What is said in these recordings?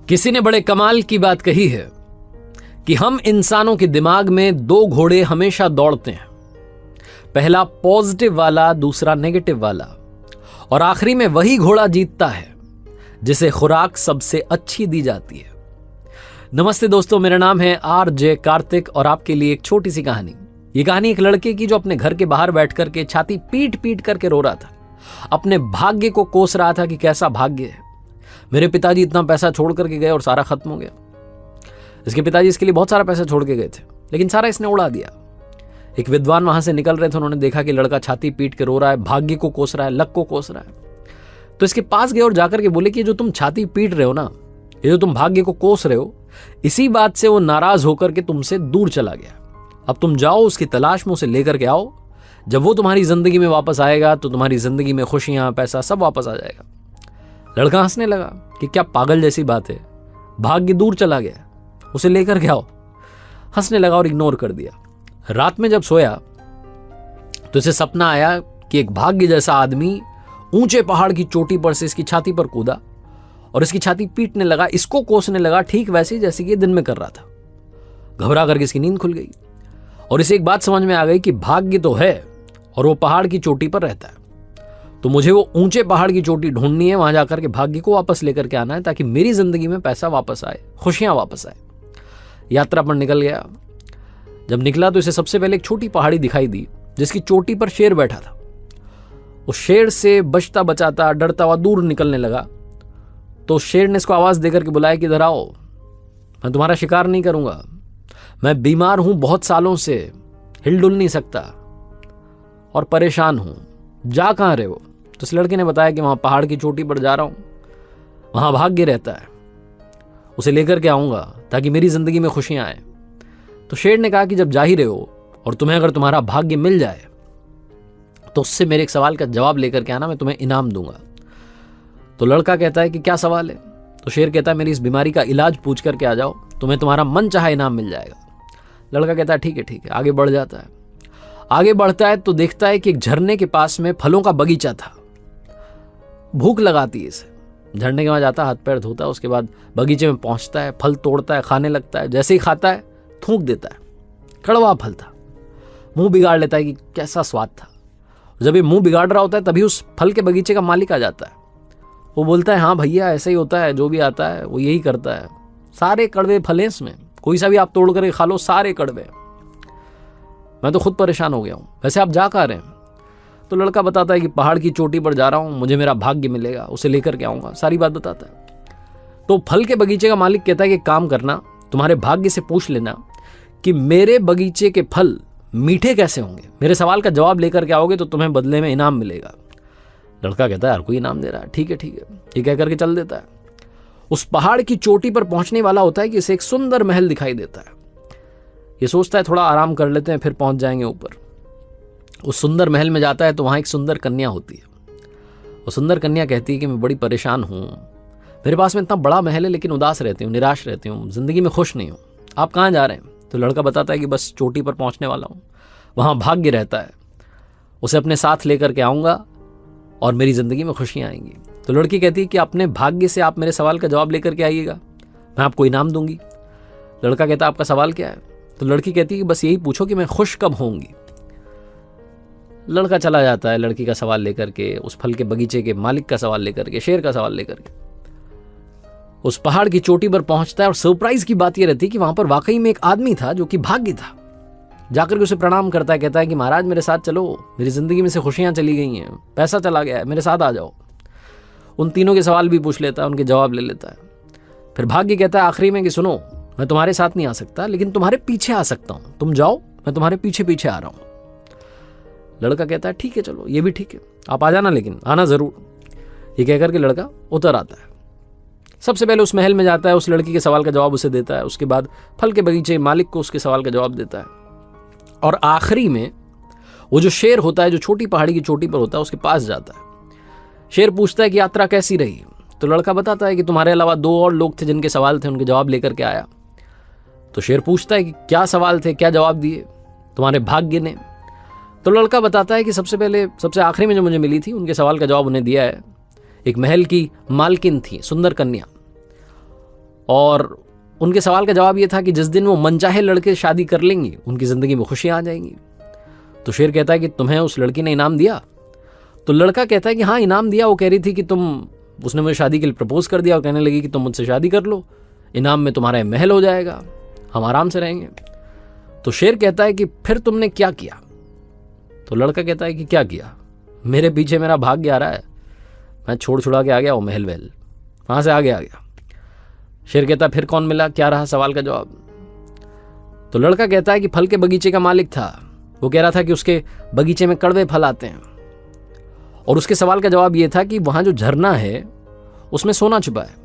किसी ने बड़े कमाल की बात कही है कि हम इंसानों के दिमाग में दो घोड़े हमेशा दौड़ते हैं, पहला पॉजिटिव वाला, दूसरा नेगेटिव वाला, और आखिरी में वही घोड़ा जीतता है जिसे खुराक सबसे अच्छी दी जाती है। नमस्ते दोस्तों, मेरा नाम है आरजे कार्तिक और आपके लिए एक छोटी सी कहानी। ये कहानी एक लड़के की जो अपने घर के बाहर बैठ करके छाती पीट पीट करके रो रहा था, अपने भाग्य को कोस रहा था कि कैसा भाग्य है, मेरे पिताजी इतना पैसा छोड़ करके गए और सारा खत्म हो गया। इसके पिताजी इसके लिए बहुत सारा पैसा छोड़ के गए थे, लेकिन सारा इसने उड़ा दिया। एक विद्वान वहां से निकल रहे थे, उन्होंने देखा कि लड़का छाती पीट के रो रहा है, भाग्य को कोस रहा है, लक को कोस रहा है, तो इसके पास गए और जाकर के बोले कि जो तुम छाती पीट रहे हो ना, ये जो तुम भाग्य को कोस रहे हो, इसी बात से वो नाराज होकर के तुमसे दूर चला गया। अब तुम जाओ, उसकी तलाश में उसे लेकर के आओ। जब वो तुम्हारी जिंदगी में वापस आएगा तो तुम्हारी जिंदगी में खुशियां, पैसा सब वापस आ जाएगा। लड़का हंसने लगा कि क्या पागल जैसी बात है, भाग्य दूर चला गया, उसे लेकर के आओ। हंसने लगा और इग्नोर कर दिया। रात में जब सोया तो इसे सपना आया कि एक भाग्य जैसा आदमी ऊंचे पहाड़ की चोटी पर से इसकी छाती पर कूदा और इसकी छाती पीटने लगा, इसको कोसने लगा, ठीक वैसे ही जैसे कि दिन में कर रहा था। घबरा करके इसकी नींद खुल गई और इसे एक बात समझ में आ गई कि भाग्य तो है और वो पहाड़ की चोटी पर रहता है, तो मुझे वो ऊंचे पहाड़ की चोटी ढूंढनी है, वहां जाकर के भाग्य को वापस लेकर के आना है ताकि मेरी जिंदगी में पैसा वापस आए, खुशियां वापस आए। यात्रा पर निकल गया। जब निकला तो इसे सबसे पहले एक छोटी पहाड़ी दिखाई दी जिसकी चोटी पर शेर बैठा था। उस शेर से बचता बचाता डरता हुआ दूर निकलने लगा, तो शेर ने इसको आवाज देकर के बुलाया कि इधर आओ, मैं तुम्हारा शिकार नहीं करूंगा, मैं बीमार हूं, बहुत सालों से हिलडुल नहीं सकता और परेशान हूं, जा कहां रहे हो? तो इस लड़के ने बताया कि वहां पहाड़ की चोटी पर जा रहा हूं, वहां भाग्य रहता है, उसे लेकर के आऊंगा ताकि मेरी जिंदगी में खुशियां आए। तो शेर ने कहा कि जब जा ही रहे हो और तुम्हें अगर तुम्हारा भाग्य मिल जाए तो उससे मेरे एक सवाल का जवाब लेकर के आना, मैं तुम्हें इनाम दूंगा। तो लड़का कहता है कि क्या सवाल है? तो शेर कहता है मेरी इस बीमारी का इलाज पूछ करके आ जाओ, तुम्हें तुम्हारा मन चाहा इनाम मिल जाएगा। लड़का कहता है ठीक है ठीक है। आगे बढ़ जाता है। आगे बढ़ता है तो देखता है कि एक झरने के पास में फलों का बगीचा था। भूख लगाती है इसे, झरने के वहां जाता है, हाथ पैर धोता है, उसके बाद बगीचे में पहुंचता है, फल तोड़ता है, खाने लगता है। जैसे ही खाता है थूक देता है, कड़वा फल था, मुंह बिगाड़ लेता है कि कैसा स्वाद था। जब ये मुंह बिगाड़ रहा होता है तभी उस फल के बगीचे का मालिक आ जाता है। वो बोलता है हाँ भैया, ऐसा ही होता है, जो भी आता है वो यही करता है, सारे कड़वे फल हैं इसमें, कोई सा भी आप तोड़ कर खा लो, सारे कड़वे, मैं तो खुद परेशान हो गया हूं, वैसे आप जा कहां रहे हैं? तो लड़का बताता है कि पहाड़ की चोटी पर जा रहा हूं, मुझे मेरा भाग्य मिलेगा, उसे लेकर के आऊंगा, सारी बात बताता है। तो फल के बगीचे का मालिक कहता है कि काम करना, तुम्हारे भाग्य से पूछ लेना कि मेरे बगीचे के फल मीठे कैसे होंगे, मेरे सवाल का जवाब लेकर के आओगे तो तुम्हें बदले में इनाम मिलेगा। लड़का कहता है यार कोई इनाम दे रहा है, ठीक है ठीक है, ये कह करके चल देता है। उस पहाड़ की चोटी पर पहुंचने वाला होता है कि इसे एक सुंदर महल दिखाई देता है। ये सोचता है थोड़ा आराम कर लेते हैं, फिर पहुंच जाएंगे ऊपर। उस सुंदर महल में जाता है तो वहां एक सुंदर कन्या होती है। वो सुंदर कन्या कहती है कि मैं बड़ी परेशान हूं, मेरे पास में इतना बड़ा महल है लेकिन उदास रहती हूँ, निराश रहती हूँ, जिंदगी में खुश नहीं हूँ, आप कहाँ जा रहे हैं? तो लड़का बताता है कि बस चोटी पर पहुंचने वाला हूँ, वहां भाग्य रहता है, उसे अपने साथ लेकर के आऊंगा और मेरी जिंदगी में खुशियां आएंगी। तो लड़की कहती है कि अपने भाग्य से आप मेरे सवाल का जवाब लेकर के आइएगा, मैं आपको इनाम दूंगी। लड़का कहता है आपका सवाल क्या है? तो लड़की कहती है कि बस यही पूछो कि मैं खुश कब होंगी। लड़का चला जाता है लड़की का सवाल लेकर के, उस फल के बगीचे के मालिक का सवाल लेकर के, शेर का सवाल लेकर के उस पहाड़ की चोटी पर पहुंचता है। और सरप्राइज की बात यह रहती है कि वहां पर वाकई में एक आदमी था जो कि भाग्य था। जाकर के उसे प्रणाम करता है, कहता है कि महाराज मेरे साथ चलो, मेरी जिंदगी में से खुशियां चली गई हैं, पैसा चला गया है, मेरे साथ आ जाओ। उन तीनों के सवाल भी पूछ लेता है, उनके जवाब ले लेता है। फिर भाग्य कहता है आखिरी में कि सुनो, मैं तुम्हारे साथ नहीं आ सकता लेकिन तुम्हारे पीछे आ सकता हूं, तुम जाओ, मैं तुम्हारे पीछे पीछे आ रहा हूं। लड़का कहता है ठीक है चलो, ये भी ठीक है, आप आ जाना, लेकिन आना जरूर। ये कहकर के लड़का उतर आता है। सबसे पहले उस महल में जाता है, उस लड़की के सवाल का जवाब उसे देता है, उसके बाद फल के बगीचे मालिक को उसके सवाल का जवाब देता है, और आखिरी में वो जो शेर होता है जो छोटी पहाड़ी की चोटी पर होता है उसके पास जाता है। शेर पूछता है कि यात्रा कैसी रही? तो लड़का बताता है कि तुम्हारे अलावा दो और लोग थे जिनके सवाल थे, उनके जवाब लेकर के आया। तो शेर पूछता है कि क्या सवाल थे, क्या जवाब दिए तुम्हारे भाग्य ने? तो लड़का बताता है कि सबसे पहले, सबसे आखिरी में जो मुझे मिली थी, उनके सवाल का जवाब उन्हें दिया है। एक महल की मालकिन थी, सुंदर कन्या, और उनके सवाल का जवाब ये था कि जिस दिन वो मनचाहे लड़के शादी कर लेंगी उनकी ज़िंदगी में खुशियाँ आ जाएंगी। तो शेर कहता है कि तुम्हें उस लड़की ने इनाम दिया? तो लड़का कहता है कि हाँ इनाम दिया। वो कह रही थी कि उसने मुझे शादी के लिए प्रपोज कर दिया और कहने लगी कि तुम मुझसे शादी कर लो, इनाम में तुम्हारा महल हो जाएगा, हम आराम से रहेंगे। तो शेर कहता है कि फिर तुमने क्या किया? तो लड़का कहता है कि क्या किया, मेरे पीछे मेरा भाग्य आ रहा है, मैं छोड़ छुड़ा के आ गया वो महल वहल, वहाँ से आ गया। शेर कहता है फिर कौन मिला, क्या रहा सवाल का जवाब? तो लड़का कहता है कि फल के बगीचे का मालिक था, वो कह रहा था कि उसके बगीचे में कड़वे फल आते हैं। और उसके सवाल का जवाब ये था कि वहाँ जो झरना है उसमें सोना छुपा है।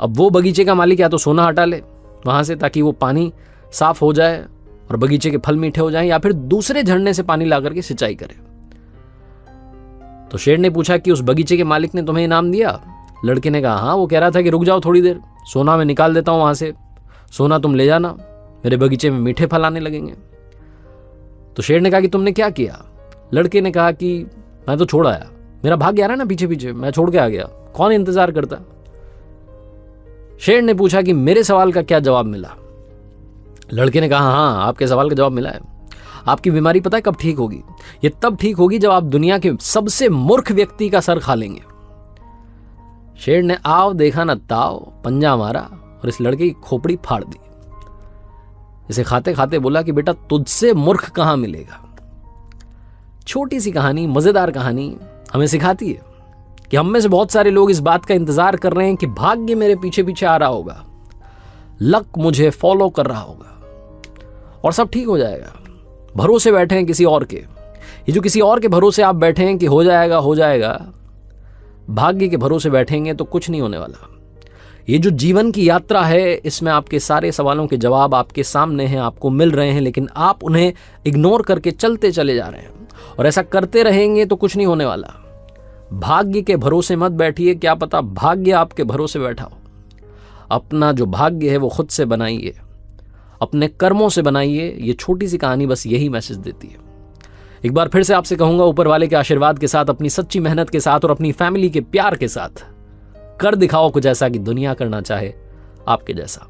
अब वो बगीचे का मालिक या तो सोना हटा ले वहाँ से ताकि वो पानी साफ हो जाए और बगीचे के फल मीठे हो जाएं, या फिर दूसरे झरने से पानी ला करके सिंचाई करे। तो शेर ने पूछा कि उस बगीचे के मालिक ने तुम्हें इनाम दिया? लड़के ने कहा हाँ। वो कह रहा था कि रुक जाओ थोड़ी देर, सोना मैं निकाल देता हूँ वहाँ से, सोना तुम ले जाना, मेरे बगीचे में मीठे फल आने लगेंगे। तो शेर ने कहा कि तुमने क्या किया? लड़के ने कहा कि मैं तो छोड़ आया, मेरा भाग्य आ रहा है ना पीछे पीछे, मैं छोड़ के आ गया, कौन इंतजार करता? शेर ने पूछा कि मेरे सवाल का क्या जवाब मिला? लड़के ने कहा हाँ आपके सवाल का जवाब मिला है। आपकी बीमारी पता है कब ठीक होगी? ये तब ठीक होगी जब आप दुनिया के सबसे मूर्ख व्यक्ति का सर खा लेंगे। शेर ने आव देखा न ताव, पंजा मारा और इस लड़के की खोपड़ी फाड़ दी। इसे खाते खाते बोला कि बेटा तुझसे मूर्ख कहां मिलेगा। छोटी सी कहानी, मजेदार कहानी हमें सिखाती है कि हम में से बहुत सारे लोग इस बात का इंतजार कर रहे हैं कि भाग्य मेरे पीछे पीछे आ रहा होगा, लक मुझे फॉलो कर रहा होगा और सब ठीक हो जाएगा। भरोसे बैठे हैं किसी और के। ये जो किसी और के भरोसे आप बैठे हैं कि हो जाएगा हो जाएगा, भाग्य के भरोसे बैठेंगे तो कुछ नहीं होने वाला। ये जो जीवन की यात्रा है इसमें आपके सारे सवालों के जवाब आपके सामने हैं, आपको मिल रहे हैं, लेकिन आप उन्हें इग्नोर करके चलते चले जा रहे हैं और ऐसा करते रहेंगे तो कुछ नहीं होने वाला। भाग्य के भरोसे मत बैठिए, क्या पता भाग्य आपके भरोसे बैठा हो। अपना जो भाग्य है वो खुद से बनाइए, अपने कर्मों से बनाइए। ये छोटी सी कहानी बस यही मैसेज देती है। एक बार फिर से आपसे कहूंगा, ऊपर वाले के आशीर्वाद के साथ, अपनी सच्ची मेहनत के साथ और अपनी फैमिली के प्यार के साथ कर दिखाओ कुछ ऐसा कि दुनिया करना चाहे आपके जैसा।